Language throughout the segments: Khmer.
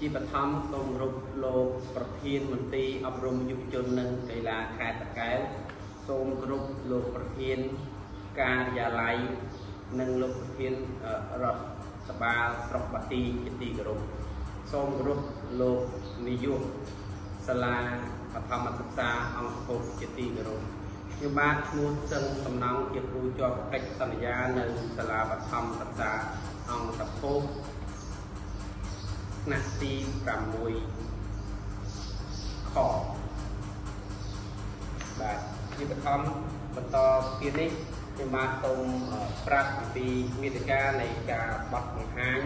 ជាបឋមសូមគោរពលោកប្រធានមន្ត្រីអប់រំយុវជននិងកីឡាខេត្តតាកែវសូមគោរពលោកប្រធានការិយាល័យនិងលោកប្រធានរដ្ឋបាលស្រុកបាទីជាទីគោរពសូមគោរពលោកនាយកសាលាបឋមសិក្សាអង្គភពជាទីគោរពខ្ញុំបាទឈ្មោះសឹងសំណង់ជាគ្រូជាប់កិច្ចសន្យានៅសាលាបឋមសិក្សាអង្គភពថ្នាក់ទី6ខបាទជាបឋមបន្តទៀតនេះខ្ញុំបាទសូមប្រាប់អំពីមាតិកានៃការបោះបង្ហាញ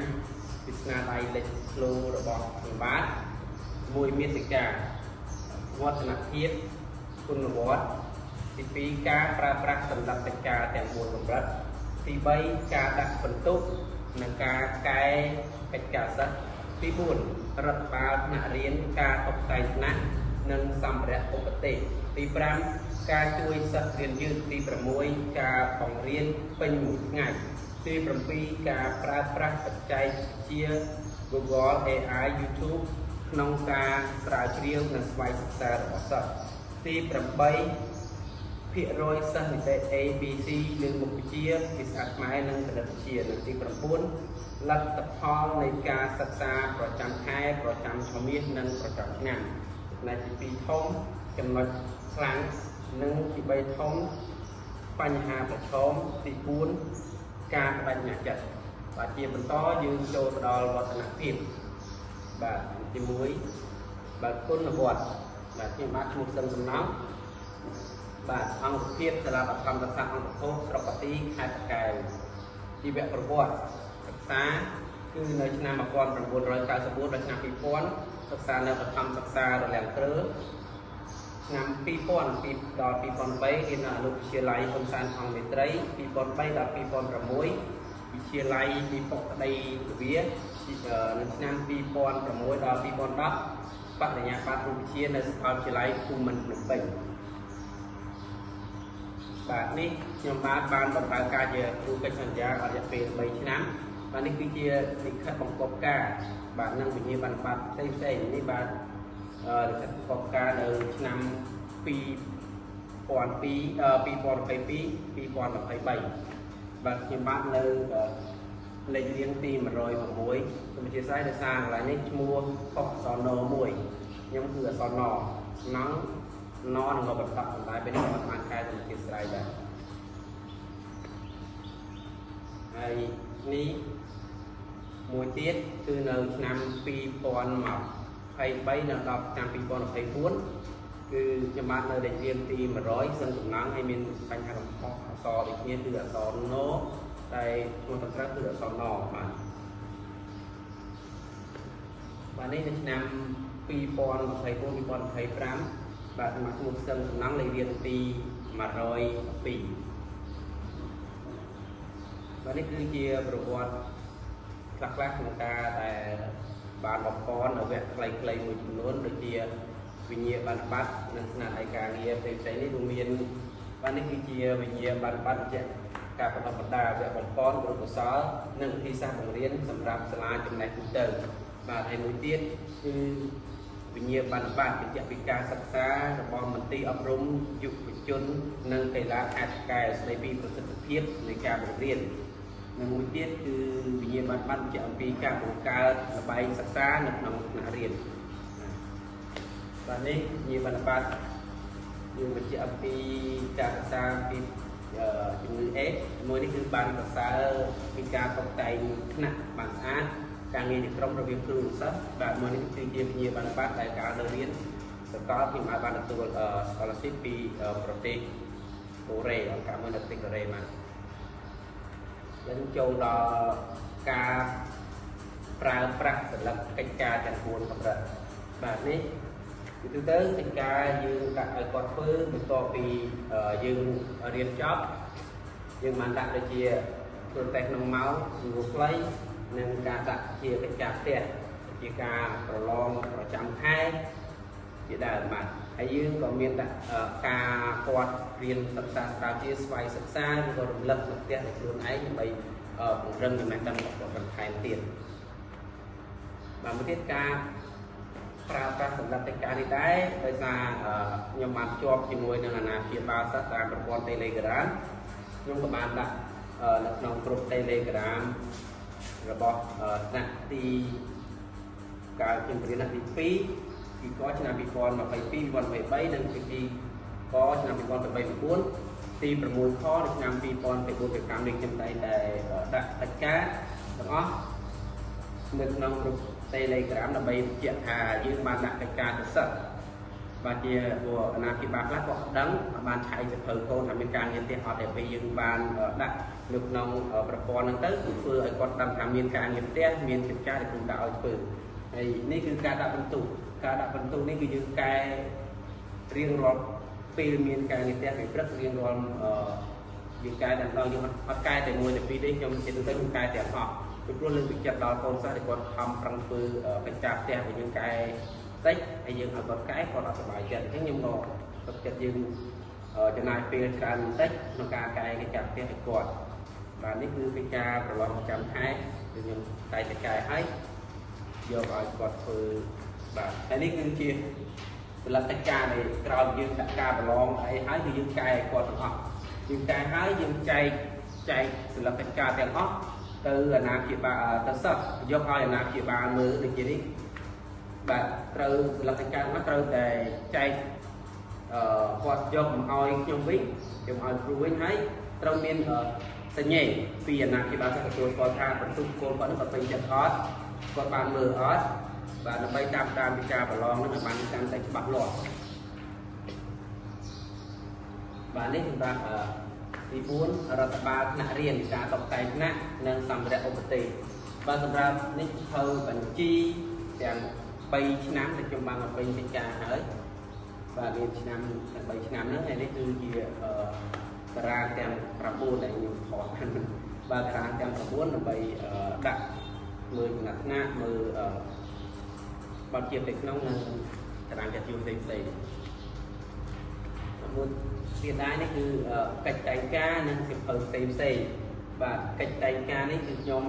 ពីស្នាដៃលេចធ្លោរបស់ខ្ញុំបាទមួយមាតិកាវឌ្ឍនភាពគុណវត្តទី2ការប្រើប្រាស់សម្រាប់កិច្ចការទាំង4កម្រិតទី3ការដាក់បន្ទុកនិងការកែកិច្ចការសិស្សទី4រដ្ឋបាលថ្នាក់រៀនការតុបតែងថ្នាក់និងសម្ភារៈឧបទេសទី5ការជួយសិស្សរៀនយឺតទី6ការបង្រៀនពេញមួយថ្ងៃទី7ការប្រើប្រាស់បច្ចេកវិទ្យា Google AI YouTube ក្នុងការស្រាវជ្រាវនិងស្វ័យសិក្សារបស់សិស្សទី8%សិស្សនិស្សិត ABC លើមុខវិជ្ជាភាសាខ្មែរនិងគណិតវិទ្យានិងទី9លទ្ធផលនៃការសិក្សាប្រចាំខែប្រចាំឆ្នាំនិងប្រចាំឆ្នាំចំណែកទី2ធំចំណុចខ្លាំងនិងទី3ធំបញ្ហាប្រឈមទី4ការបដិញ្ញាចិត្តបាទជាបន្តយើងចូលទៅដល់វឌ្ឍនភាពបាទទី1បាទគុណវត្តបាទខ្ញុំបាទឈ្មោះសឹងសំណង់បាទអង្គភាពសាលាបឋមសិក្សាអង្គភពស្រុកបាទីខេត្តតាកែវជីវប្រវត្តិសិក្សាគឺនៅឆ្នាំ1994ដល់ឆ្នាំ2000សិក្សានៅបឋមសិក្សារលាំងគ្រើឆ្នាំ2000ដល់2003រៀននៅអនុវិទ្យាល័យហ៊ុនសែនអង្គមេត្រី2003ដល់2006វិទ្យាល័យពិភពក្តីវិទ្យានៅឆ្នាំ2006ដល់2010បរិញ្ញាបត្ររូបវិទ្យានៅសាកលវិទ្យាល័យភូមិន្ទភ្នំពេញបាទនេះខ្ញុំបានបម្រើការជាគ្រូកិច្ចសន្យាអររយៈពេល3ឆ្នាំបាទនេះគឺជាលិខិតបង្គាប់ការបាទនឹងវិញ្ញាបនបត្រផ្សេងនេះបាទលិខិតបង្គាប់ការនៅឆ្នាំ2022 2023បាទខ្ញុំបាននៅលេខរៀងទី106សូមអធិស្ឋានដោយសារកន្លែងនេះឈ្មោះអក្សរណមួយខ្ញុំគឺអក្សរណណងនឹងមកបន្តបណ្ដាយពេលនេះមិនបានកែទៅជាស្រ័យដែរហើយនេះមួយទៀតគឺនៅឆ្នាំ2023នៅដល់ឆ្នាំ2024គឺខ្ញុំបាននៅលេខរៀងទី100សឹងសំណងហើយមានបញ្ហាកំហុសអក្សរដូចគ្នាគឺអក្សរណតែឈ្មោះត្រឹមត្រូវគឺអក្សរណបាទនេះនៅឆ្នាំ2024 2025បាទមកឈ្មោះសឹងសំណងលេខរៀងទី102បាទនេះគឺជាប្រវត្តិខ្លះក្នុងការដែលបានបំពន់នៅវគ្គខ្លីៗមួយចំនួនដូចជាវិញ្ញាបនបត្រនិងស្នាដៃការងារផ្សេងៗនេះរួមមានបាទនេះគឺជាវិញ្ញាបនបត្រជាការបណ្ដុះបណ្ដាលវគ្គបំពន់ប្រកបសលនិងវិធីសាស្ត្របង្រៀនសម្រាប់សាលាចំណេះទូទៅបាទហើយមួយទៀតគឺវិញ្ញាបនបត្របញ្ជាក់ពីការសិក្សារបស់មន្ត្រីអប់រំយុវជននិងកីឡាខេត្តតាកែវស្ដីពីប្រសិទ្ធភាពនៃការបង្រៀននិងមួយទៀតគឺវិញ្ញាបនបត្របញ្ជាក់អំពីការបង្កើតល្បែងសិក្សានៅក្នុងថ្នាក់រៀនបាទនេះវិញ្ញាបនបត្រយើងបញ្ជាក់អំពីការសិក្សាពីជំងឺអេដមួយនេះគឺបានសរសើរពីការតុបតែងថ្នាក់បានស្អាតការងារជាក្រុមរវាងគ្រូនិងសិស្សបាទមួយនេះគឺជាវិញ្ញាបនបត្រដែលការទៅរៀនសកលខ្ញុំបានទទួល scholarship ពីប្រទេសកូរ៉េអង្គការមួយនៅប្រទេសកូរ៉េមកយើងចូលដល់ការប្រើប្រាស់សិលឹកកិច្ចការទាំង4កម្រិតបាទនេះគឺទូទៅកិច្ចការយើងដាក់ឲ្យគាត់ធ្វើបន្ទាប់ពីយើងរៀនចប់យើងបានដាក់ដូចជាធ្វើតេស្តក្នុងម៉ោងមួយខ្លីនិងការដាក់ជាកិច្ចការផ្ទះជាការប្រឡងប្រចាំខែជាដើមបាទហើយយើងក៏មានដាក់ការគាត់រៀនសិក្សាស្រាវជ្រាវស្វ័យសិក្សាឬក៏រំលឹកនៅផ្ទះដោយខ្លួនឯងដើម្បីពង្រឹងចំណេះដឹងរបស់បន្ថែមទៀតប và một tiết ca pra sầm lập tại cả đi đấy bây giờ nhưng mà cho chỉ môi nên là na phía ba sát ra một con telegram nhưng các bạn đã lập nòng group telegram rồi bỏ nè thì cả chương trình là phí thì có cho nên bị con mà phải phí còn phải bay nên thì có cho nên bị con phải bay 4 thìประมวลข้อนำปีปอนไปบวกกับการเรียนจำได้แต่ดักตะก้าแล้วก็นึกน้องเตเลกรามเราไปเจียหายืมมาดักตะก้าจะสัตว์บางทีบัวนาคิบาลักก็ดังบางไทยจะเพิ่มโคนทำเป็นการเรียนที่họ đểไปยืมบางดักนึกน้องประปอนนั่งเต้เพื่อไอ้คนทำมีการเรียนเตี้ยมีกิจการที่คุณดาวเปิดนี่คือการดักบรรทุกนี่คือยืมการเรียงรอบปีมีการเงินเตี้ยเป็นรักเรียนรวมยืนกายดังเราอยู่พักกายแต่มวยแต่ปีได้ยมจะดูได้ยืนกายแต่หอบเป็นรุ่นเรื่องวิจัยดาวคนซาดีกว่าทำปรังฟือเป็นจับเตี้ยเป็นยืนกายเต็กไอ้ยืนเอาตัวกายcònเอาสบายใจทั้งยมบอกจะยืนจะนายปีการเต็กนกากายcáiจับเตี้ยก่อนvà นี่คือเป็นการประลองจำให้ยืนกายจะกายให้โยกเอาก่อนฟือแบบอันนี้คือเชียlà tất cả này rồi dương tất cả bà lon ấy hái thì dương cài còn họ dương cài hái dương chạy là tất cả tiền óc từ là nam chị bà ta sập do coi là nam chị bà mưa được gì đi bà từ là tất cả nó từ để chạy hoặc do một oi trong vít trong oi ruồi hái trong miền sẽ nhẹ vì là nam chị bà sẽ có con tha vẫn tung con vẫn có tình chặt ót còn bà mưa ót và nó bay tam tam bị cha và lon nó bằng tam tay bạc lọt và nếu chúng ta đi muốn ra tập ba nạ riêng cả tập tay nạ nên xăm ra ổn định và chúng ta nếu thâu bằng chi chẳng bay nám thì chúng ta bay trên cha hết và bên nam bay nam nữa này đấy từ gì ra tem rabu này nhiều khó và ra tem rabu là bay đặt มือหนักหน้ามือบางเกียร์เด็กน้องนั่งกระดานกระจุยเต็มเต็มมือเสียดายนี่คือกัดใจก้านั่งสิบเต็มเต็มvàกัดใจก้านี่คือยม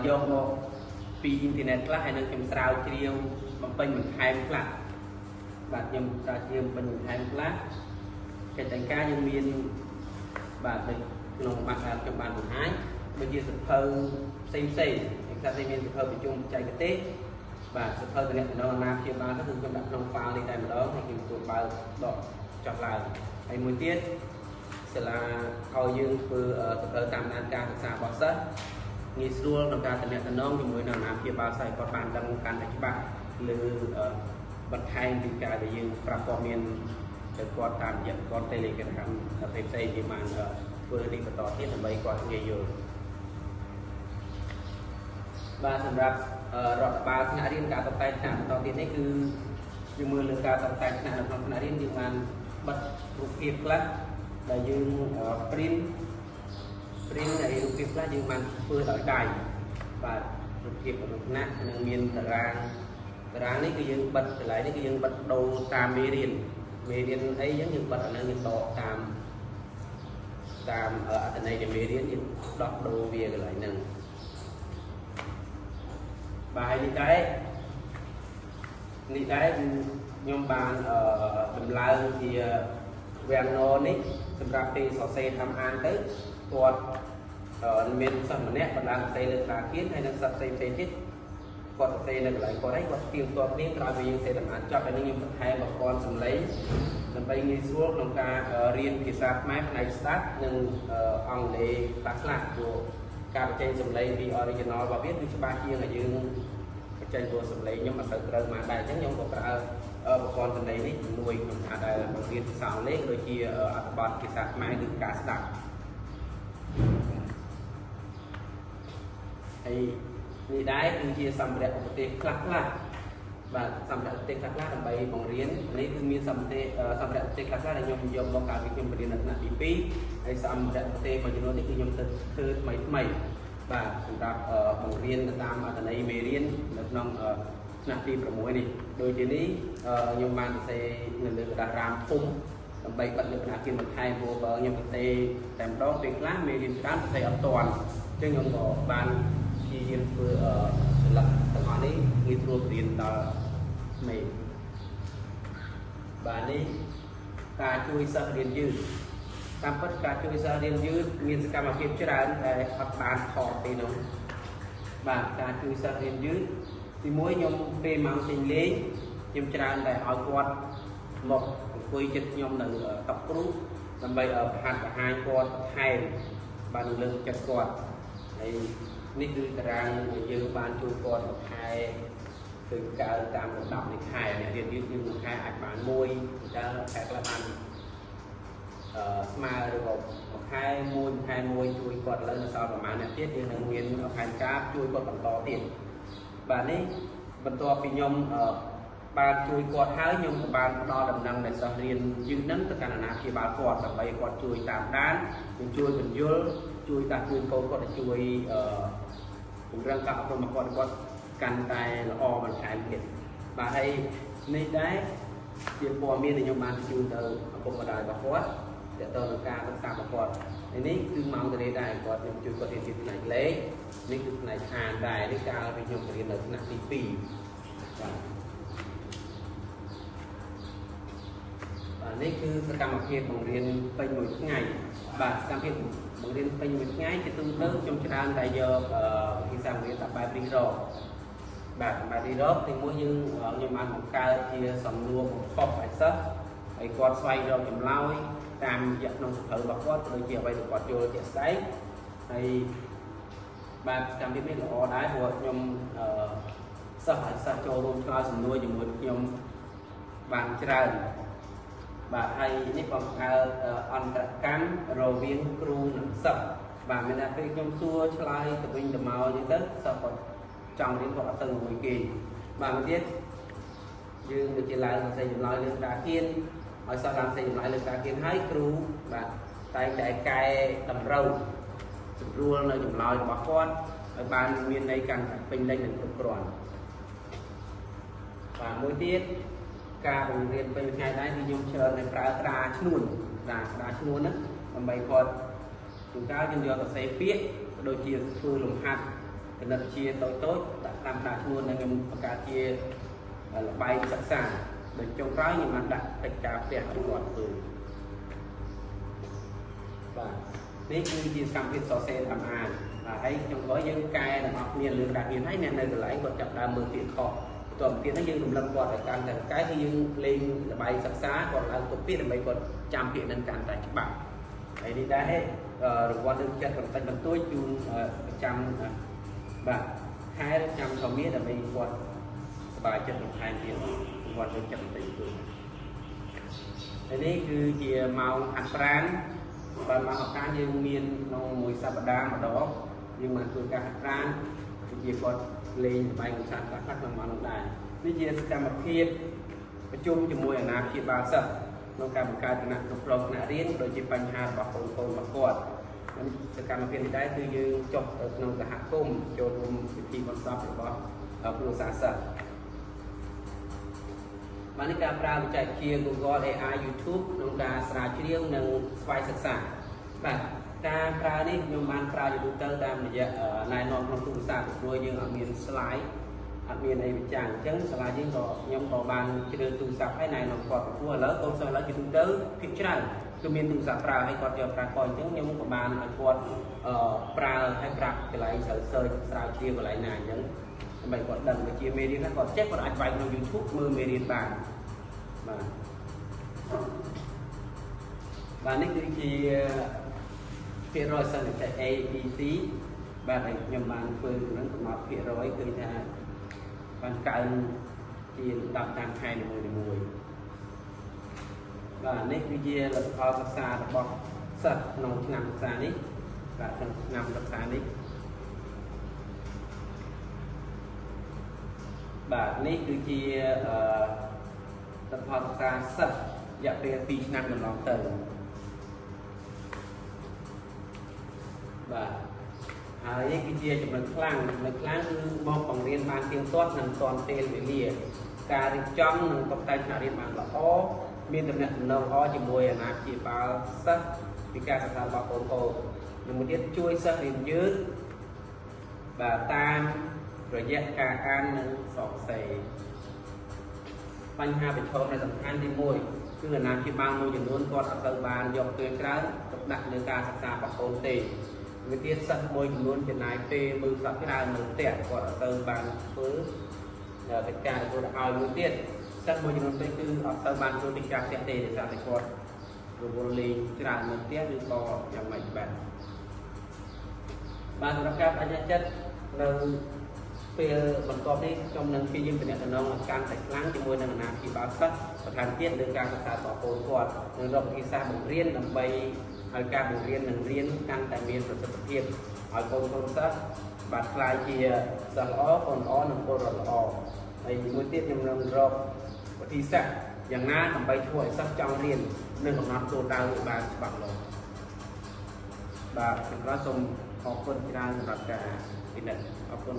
โยมปีอินเทอร์เน็ตละให้นั่งจำสาวเดียวมันเป็นเหมือนไทม์ละแบบยมสาวเดียวเป็นเหมือนไทม์ละกัดใจก้ายังมีแบบหนึ่งลงมาจำบานหนึ่งหายบางทีสิบเต็มเต็มta sẽមានសភៅប្រជុំចែកទេសបាទសភៅតំណែងណាព្យាបាលទៅគឺខ្ញុំដាក់ក្នុងហ្វាល់នេះតែម្ដងហើយខ្ញុំទទួលបើកដកចប់ឡើងហើយមួយទៀតសាលាឲ្យយើងធ្វើសភៅតាមដានការសិក្សារបស់សិស្សងាយស្រួលក្នុងការតំណែងជាមួយនឹងអាណាព្យាបាលសិស្សគាត់បានដឹងកាន់តែច្បាស់លើបន្ថែមពីការដែលយើងប្រាប់ព័ត៌មានទៅគាត់តាមរយៈគាត់ Telegram ផ្សេងៗជាបានធ្វើនេះបន្តទៀតដើម្បីគាត់ងាយយល់và sầm rạp rọt ba ngã riêng cả tập tay nặng đầu tiên đấy cứ dương mưa lừa cả tập tay nặng là ngã riêng dương màn bật rụt kịp lá là dương print này rụt kịp lá dương màn phơi ở đài và rụt kịp ở rụt nát nên miền rang đấy cứ dương bật lại đấy cứ dương bật đầu tam mê riêng ấy giống như bật ở nơi to tam ở tại này thì mê riêng dương đọt đầu về lại nè bài đi cái nhóm bàn đầm lao thì vàng nô ní sầm rạp thì sọ xe tham ăn tới còn miền sầm nét còn đang xây lên là kiến hay là sập xây chết còn xây lên lại có đấy có tiêu toa miếng ra vì xây làm ăn cho cái những hai bà con sầm lấy làm bay nghi xuống lòng ta riêng thì sát map này start nhưng ông để tác lạc củaการเจนสมัยมีออริจินอลว่าเวียนคือชบาเชียงยืนเจนตัวสมัยยังมาเติร์เติร์มาได้ทั้งยังบอกอุปกรณ์สมัยนี้หน่วยมันอาจจะบางทีสาวเล็กโดยที่อัตบัตกิจการไม้หรือการสตัดไอ้นี่ได้คือที่สำเร็จอุปเทศคลักละvàสำเร็จอุปเทศคลักละทำไปบางเรียนนี่คือมีสำเร็จอุปเทศคลักละในยมยมบอกการวิจัยประเด็นนั้นปีปีไอ้สำเร็จอุปเทศบางจำนวนนี่คือยมคือใหม่và chúng ta bằng riêng người ta mà tại đây về riêng được nông nạp đi vào mũi này đôi khi ní nhưng mà sẽ người được đặt làm phun làm bay bật được là khi mình thay vô bờ nhưng mà tê làm đó việc lắm về riêng sẽ an toàn chứ những bộ ban khi riêng vừa lập ដល់មេបាទនេះការជួយសិស្សរៀនយឺតតាមពិតការជួយសិស្សរៀនយឺតមានសកម្មភាពច្រើនតែអត់បានថតទេនោះបាទការជួយសិស្សរៀនយឺតទីមួយខ្ញុំពេលម៉ោងចេញលេងខ្ញុំច្រើនតែឲ្យគាត់មកអង្គុយចិត្តខ្ញុំនៅតុគ្រូដើម្បីប្រហាត់បង្ហាញគាត់ថែមបានលើកចិត្តគាត់ហើយនេះគឺតារាងយើងបានជួយគាត់មួយខែគឺកើតាមលំដាប់នៃខែអ្នករៀនយឺតយើងមួយខែអាចបានមួយតើខែខ្លះបានស្មើឬក៏មួយខែមួយជួយគាត់ឥឡូវនៅសល់ប្រហែលអ្នកទៀតយើងនឹងមានផែនការជួយគាត់បន្តទៀតបាទនេះបន្ទាប់ពីខ្ញុំបានជួយគាត់ហើយខ្ញុំក៏បានផ្ដល់ដំណឹងដល់សិស្សរៀនយឺតហ្នឹងទៅកាន់អាណាព្យាបាលគាត់ដើម្បីគាត់ជួយតាមដាននិងជួយបញ្យល់ជួយតាក់ទាញកូនគាត់ទៅជួយពង្រឹងការអប់រំគាត់កាន់តែល្អបន្ថែមទៀតបាទហើយនេះដែរជាព័ត៌មានដែលខ្ញុំបានជួយទៅឪពុកម្ដាយរបស់គាត់ទាក់ទងនឹងការសិក្សារបស់គាត់ហើយនេះគឺម៉ោងតេដែរគាត់ខ្ញុំជួយគាត់រៀនពីផ្នែកលេខនេះគឺផ្នែកអានដែរនេះកាលពីខ្ញុំរៀននៅថ្នាក់ទី2បាទនេះគឺសកម្មភាពបង្រៀនពេញមួយថ្ងៃបាទសកម្មភាពបង្រៀនពេញមួយថ្ងៃជាទូទៅខ្ញុំច្រើនតែយកវិធីសាស្ត្របង្រៀនតាមបែបរីរ៉ូបាទបែបរីរ៉ូទីមួយយើងខ្ញុំបានបង្កើតជាសំណួរបង្កប់ឲ្យសិស្សហើយគាត់ស្វែងរកចម្លើយតាមរយៈក្នុងសភៅរបស់គាត់ដូចជាអ្វីដែលគាត់យល់ជាក់ស្ដែងហើយបាទសកម្មភាពនេះល្អដែរព្រោះខ្ញុំសិស្សចូលរួមឆ្លើយសំណួរជាមួយខ្ញុំបានច្រើនបាទហើយនេះបង្កើតអន្តរកម្មរវាងគ្រូនិងសិស្សបាទមានតែពេលខ្ញុំសួរឆ្លើយទៅវិញទៅមកអញ្ចឹងទៅសិស្សគាត់ចង់រៀនគាត់អត់ទៅមួយគេបាទមួយទៀតយើងដូចជាឡើងសរសេរចម្លើយលើការគៀនឲ្យសិស្សឡើងសរសេរចម្លើយលើការគៀនហើយគ្រូបាទតែងតែកែតម្រូវស្រួលនៅចម្លើយរបស់គាត់ឲ្យបានមានន័យកាន់តែពេញលេញនិងគ្រប់គ្រាន់បាទមួយទៀតការបង្រៀនពេញថ្ងៃដែរគឺខ្ញុំច្រើនតែប្រើក្តារឈ្នួនក្តារឈ្នួនហ្នឹងដើម្បីគាត់ជួនកាលយើងយកសរសេរពាក្យដូចជាធ្វើលំហាត់គណិតវិទ្យាតូចដាក់តាមក្តារឈ្នួននិងខ្ញុំបង្កើតជាល្បែងសិក្សាដូចចុងក្រោយខ្ញុំបានដាក់កិច្ចការផ្ទះឲ្យគាត់ធ្វើបាទនេះគឺជាសកម្មភាពសរសេរតាមអានបាទហើយចុងក្រោយយើងកែទាំងអស់គ្នាលើការរៀនហើយអ្នកនៅកន្លែងគាត់ចាប់ដើមមើលពាក្យខុសបន្ទាប់ពីហ្នឹងយើងរំលឹកគាត់ឲ្យកាន់តែកែគឺយើងលេងល្បែងសិក្សាគាត់ឡើងទុកពាក្យដើម្បីគាត់ចាំពាក្យនឹងកាន់តែច្បាស់ហើយនេះដែររង្វាន់លើកចិត្តបន្តិចបន្តួចជូនប្រចាំបាទខែចាំធម្មាដើម្បីគាត់សប្បាយចិត្តបន្ថែមទៀតគាត់លើកចិត្តបន្តិចបន្តួចហើយនេះគឺជាម៉ោងហាត់ប្រាណបាទម៉ោងឱកាសយើងមានក្នុងមួយសប្តាហ៍ម្ដងយើងបានធ្វើការហាត់ប្រាណជាគាត់លេងល្បែងកម្សាន្តខ្លះក្នុងម៉ោងនោះដែរនេះជាសកម្មភាពប្រជុំជាមួយអាណាព្យាបាលសិស្សក្នុងការបង្កើតគណៈគ្រប់គ្រងថ្នាក់រៀនដូចជាបញ្ហារបស់កូនរបស់គាត់សកម្មភាពនេះដែរគឺយើងចុះទៅក្នុងសហគមន៍ចូលរួមពិធីបុណ្យសពរបស់គ្រួសារសិស្សបាននេះការប្រើបច្ចេកវិទ្យា Google AI YouTube ក្នុងការស្រាវជ្រាវនិងស្វ័យសិក្សាបាទការប្រើនេះខ្ញុំបានប្រើជាទូទៅតាមរយៈណែនាំក្នុងទូរស័ព្ទព្រោះយើងអត់មាន slide អត់មានអីបញ្ចាំងអញ្ចឹងសាលាយើងក៏ខ្ញុំក៏បានជ្រើសទូរស័ព្ទឲ្យណែនាំគាត់ព្រោះឥឡូវកូនសិស្សឥឡូវជាទូទៅភាគច្រើនគឺមានទូរស័ព្ទប្រើឲ្យគាត់យកប្រើគាត់អញ្ចឹងខ្ញុំក៏បានឲ្យគាត់ប្រើឲ្យប្រាប់កន្លែងត្រូវ search ស្រាវជ្រាវកន្លែងណាអញ្ចឹងដើម្បីគាត់ដឹងថាជាមេរៀនណាគាត់ចេះគាត់អាចវាយក្នុង YouTube មើលមេរៀនបានបាទនេះគឺជាភាគរយសិស្សតែ A B C បាទខ្ញុំបានធ្វើក្នុងកំណត់ភាគរយគឺថាបានកើនជាលំដាប់តាមខែនីមួយៗបាទនេះគឺជាលទ្ធផលសិក្សារបស់សិស្សក្នុងឆ្នាំសិក្សានេះបាទក្នុងឆ្នាំសិក្សានេះបាទនេះគឺជាលទ្ធផលសិក្សាសិស្សរយៈពេល2ឆ្នាំកន្លងទៅបាទហើយនេះគឺជាចំណុចខ្លាំងគឺមកបង្រៀនបានទៀងទាត់និងទាន់ពេលវេលាការរៀបចំនិងតុបតែងថ្នាក់រៀនបានល្អមានទំនាក់ទំនងល្អជាមួយអាណាព្យាបាលសិស្សពីការសិក្សារបស់បងប្អូននិងមួយទៀតជួយសិស្សរៀនយឺតបាទតាម រយៈការអាននិងសរសេរបញ្ហាប្រឈមនៃសំខាន់ទី1គឺអាណាព្យាបាលមួយចំនួនគាត់អត់ទៅបានយកពេលច្រើនទុកដាក់លើការសិក្សារបស់កូនទេវាទៀតសិស្សមួយចំនួនចំណាយពេលមើលសក់ច្រើននៅផ្ទះគាត់អត់ទៅបានធ្វើកិច្ចការទទួលឲ្យមួយទៀតសិស្សមួយចំនួនពេកគឺអត់ទៅបានធ្វើកិច្ចការផ្ទះទេដោយសារតែគាត់រវល់លេងច្រើននៅផ្ទះឬក៏យ៉ាងម៉េចបាទសម្រាប់ការបញ្ញាចិត្តនៅពេលបន្ទាប់នេះខ្ញុំនឹងព្យាយាមតំណែងកាន់តែខ្លាំងជាមួយនឹងអាណាព្យាបាលសិស្សបន្ថែមទៀតលើការសិក្សារបស់កូនគាត់និងរកវិធីសាស្ត្របង្រៀនដើម្បីឲ្យការបង្រៀននិងរៀនកាន់តែមានប្រសិទ្ធភាពឲ្យកូនសិស្សបាទខ្លាយជាសិស្សល្អកូនល្អនិងពលរដ្ឋល្អហើយមួយទៀតខ្ញុំនឹងរកវិធីសាស្ត្រយ៉ាងណាដើម្បីធ្វើឲ្យសិស្សចង់រៀននិងកំណត់គោលដៅឲ្យបានច្បាស់លាស់បាទខ្ញុំសូមអរគុណច្រើនសម្រាប់ការពិនិត្យអរគុណ